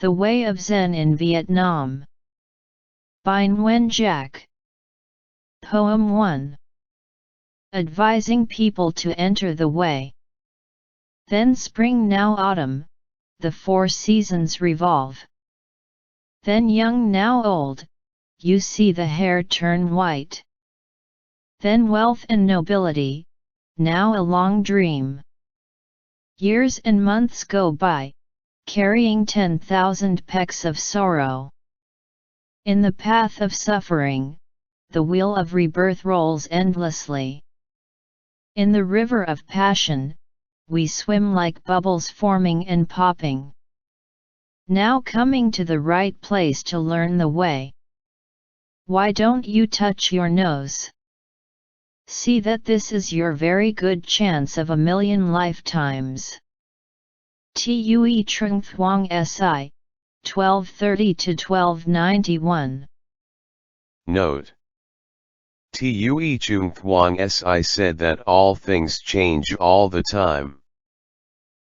The Way of Zen in Vietnam. By Nguyen Giac. Poem 1. Advising people to enter the way. Then spring, now autumn, the 4 seasons revolve. Then young, now old, you see the hair turn white. Then wealth and nobility, now a long dream. Years and months go by, carrying 10,000 pecks of sorrow. In the path of suffering, the wheel of rebirth rolls endlessly. In the river of passion, we swim like bubbles forming and popping. Now coming to the right place to learn the way. Why don't you touch your nose? See that this is your very good chance of a million lifetimes. Tue Trung Thuong Si, 1230–1291. Note: Tue Trung Thuong Si said that all things change all the time.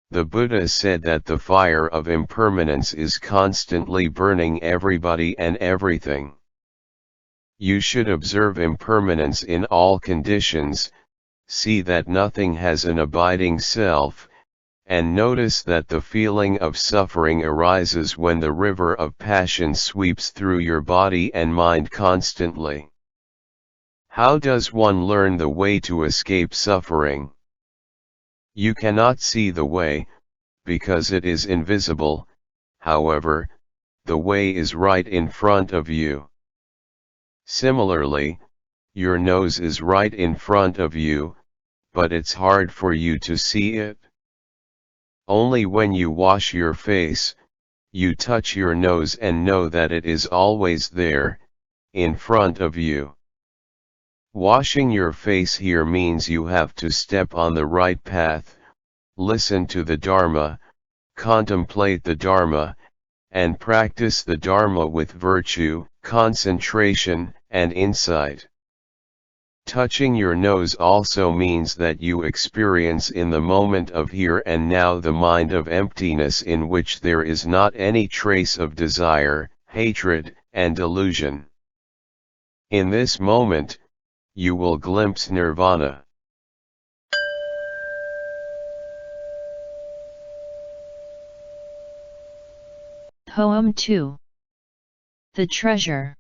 The Buddha said that the fire of impermanence is constantly burning everybody and everything. You should observe impermanence in all conditions, see that nothing has an abiding self, and notice that the feeling of suffering arises when the river of passion sweeps through your body and mind constantly. How does one learn the way to escape suffering? You cannot see the way, because it is invisible. However, the way is right in front of you. Similarly, your nose is right in front of you, but it's hard for you to see it. Only when you wash your face, you touch your nose and know that it is always there, in front of you. Washing your face here means you have to step on the right path, listen to the Dharma, contemplate the Dharma, and practice the Dharma with virtue, concentration, and insight. Touching your nose also means that you experience in the moment of here and now the mind of emptiness in which there is not any trace of desire, hatred, and delusion. In this moment, you will glimpse nirvana. Poem 2. The Treasure.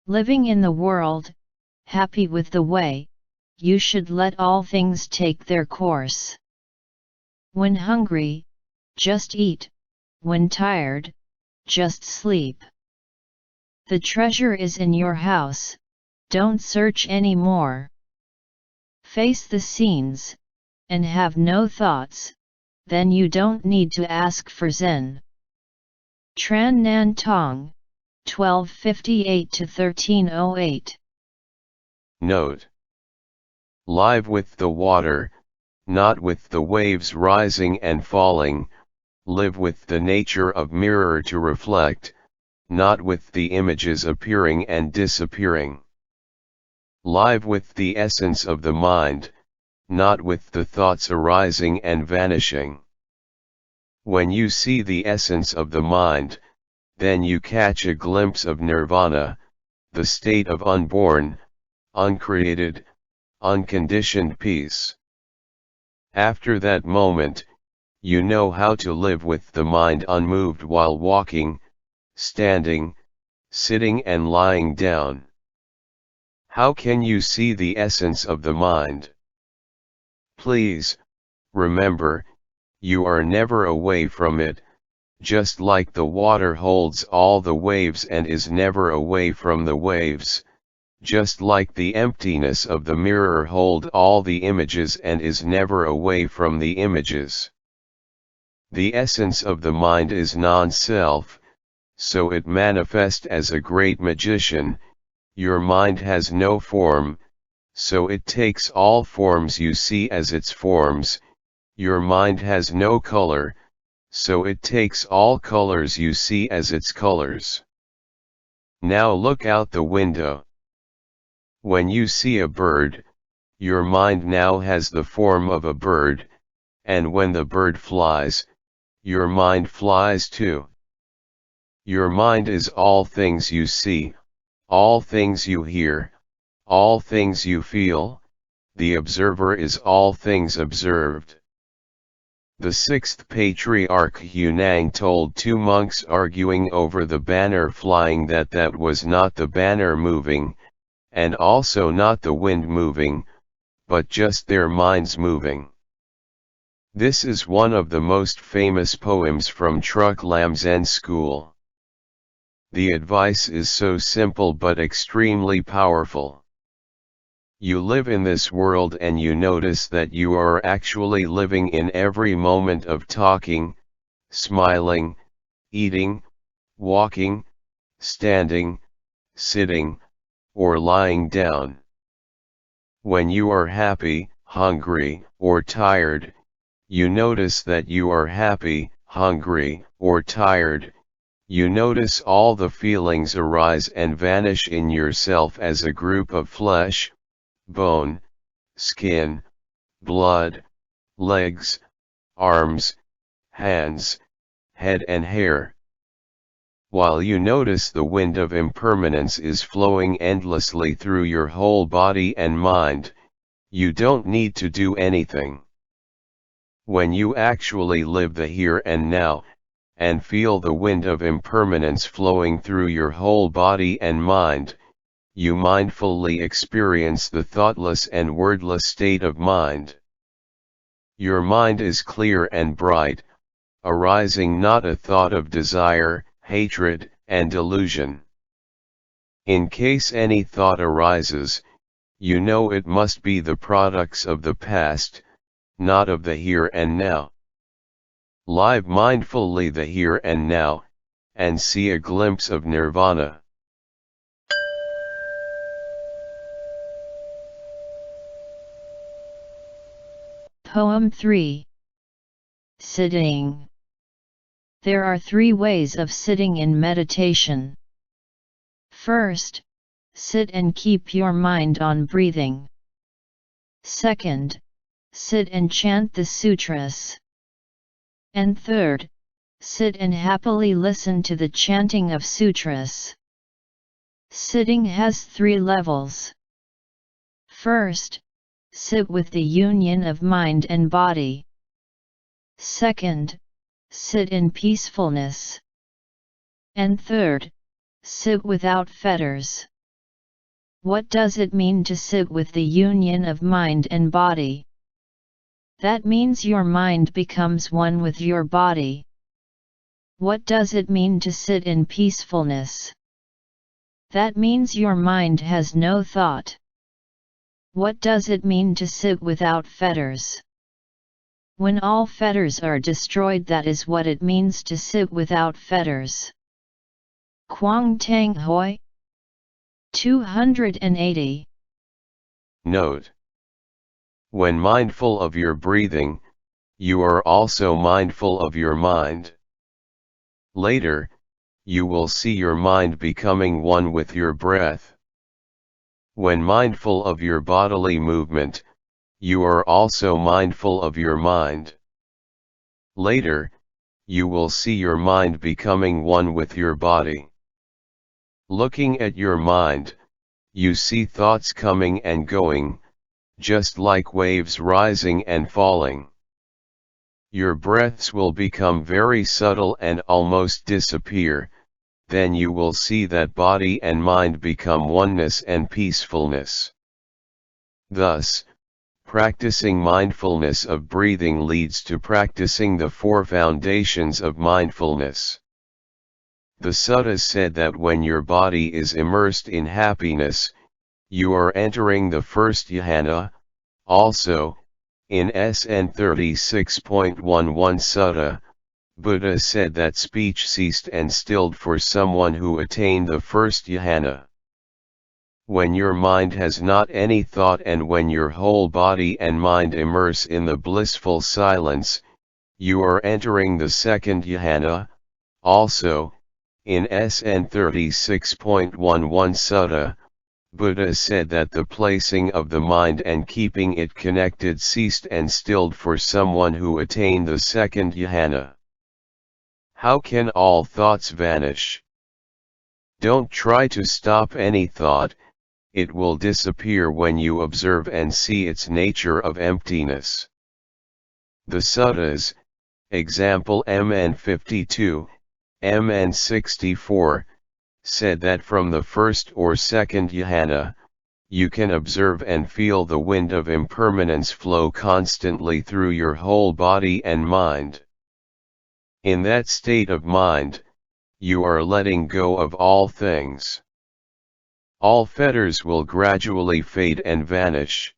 Living in the world, happy with the way, you should let all things take their course. When hungry, just eat, when tired, just sleep. The treasure is in your house, don't search any more. Face the scenes, and have no thoughts, then you don't need to ask for Zen. Tran Nhan Tong, 1258–1308. Note: live with the water, not with the waves rising and falling, live with the nature of mirror to reflect, not with the images appearing and disappearing. Live with the essence of the mind, not with the thoughts arising and vanishing. When you see the essence of the mind, then you catch a glimpse of nirvana, the state of unborn, uncreated, unconditioned peace. After that moment, you know how to live with the mind unmoved while walking, standing, sitting and lying down. How can you see the essence of the mind? Please, remember, you are never away from it, just like the water holds all the waves and is never away from the waves, just like the emptiness of the mirror hold all the images and is never away from the images. The essence of the mind is non-self, so it manifests as a great magician. Your mind has no form, so it takes all forms you see as its forms. Your mind has no color, so it takes all colors you see as its colors. Now look out the window. When you see a bird, your mind now has the form of a bird, and when the bird flies, your mind flies too. Your mind is all things you see, all things you hear, all things you feel, the observer is all things observed. The sixth patriarch Yunang told two monks arguing over the banner flying that was not the banner moving, and also not the wind moving, but just their minds moving. This is one of the most famous poems from Truc Lam Zen school. The advice is so simple but extremely powerful. You live in this world and you notice that you are actually living in every moment of talking, smiling, eating, walking, standing, sitting, or lying down. When you are happy, hungry, or tired, you notice that you are happy, hungry, or tired. You notice all the feelings arise and vanish in yourself as a group of flesh, bone, skin, blood, legs, arms, hands, head and hair. While you notice the wind of impermanence is flowing endlessly through your whole body and mind, you don't need to do anything. When you actually live the here and now, and feel the wind of impermanence flowing through your whole body and mind, you mindfully experience the thoughtless and wordless state of mind. Your mind is clear and bright, arising not a thought of desire, hatred, and delusion. In case any thought arises, you know it must be the products of the past, not of the here and now. Live mindfully the here and now, and see a glimpse of nirvana. Poem 3. Sitting. There are three ways of sitting in meditation. First, sit and keep your mind on breathing. Second, sit and chant the sutras. And third, sit and happily listen to the chanting of sutras. Sitting has three levels. First, sit with the union of mind and body. Second, sit in peacefulness. And third, sit without fetters. What does it mean to sit with the union of mind and body? That means your mind becomes one with your body. What does it mean to sit in peacefulness? That means your mind has no thought. What does it mean to sit without fetters? When all fetters are destroyed, that is what it means to sit without fetters. Khuong Tang Hoi 280. Note: when mindful of your breathing, you are also mindful of your mind. Later, you will see your mind becoming one with your breath. When mindful of your bodily movement, you are also mindful of your mind. Later, you will see your mind becoming one with your body. Looking at your mind, you see thoughts coming and going, just like waves rising and falling. Your breaths will become very subtle and almost disappear, then you will see that body and mind become oneness and peacefulness. Thus, practicing mindfulness of breathing leads to practicing the four foundations of mindfulness. The suttas said that when your body is immersed in happiness, you are entering the first jhana. Also, in SN 36.11 Sutta, Buddha said that speech ceased and stilled for someone who attained the first jhana. When your mind has not any thought and when your whole body and mind immerse in the blissful silence, you are entering the second jhana. Also, in SN 36.11 Sutta, Buddha said that the placing of the mind and keeping it connected ceased and stilled for someone who attained the second jhana. How can all thoughts vanish? Don't try to stop any thought, it will disappear when you observe and see its nature of emptiness. The suttas, example MN 52, MN 64, said that from the first or second jhana, you can observe and feel the wind of impermanence flow constantly through your whole body and mind. In that state of mind, you are letting go of all things. All fetters will gradually fade and vanish.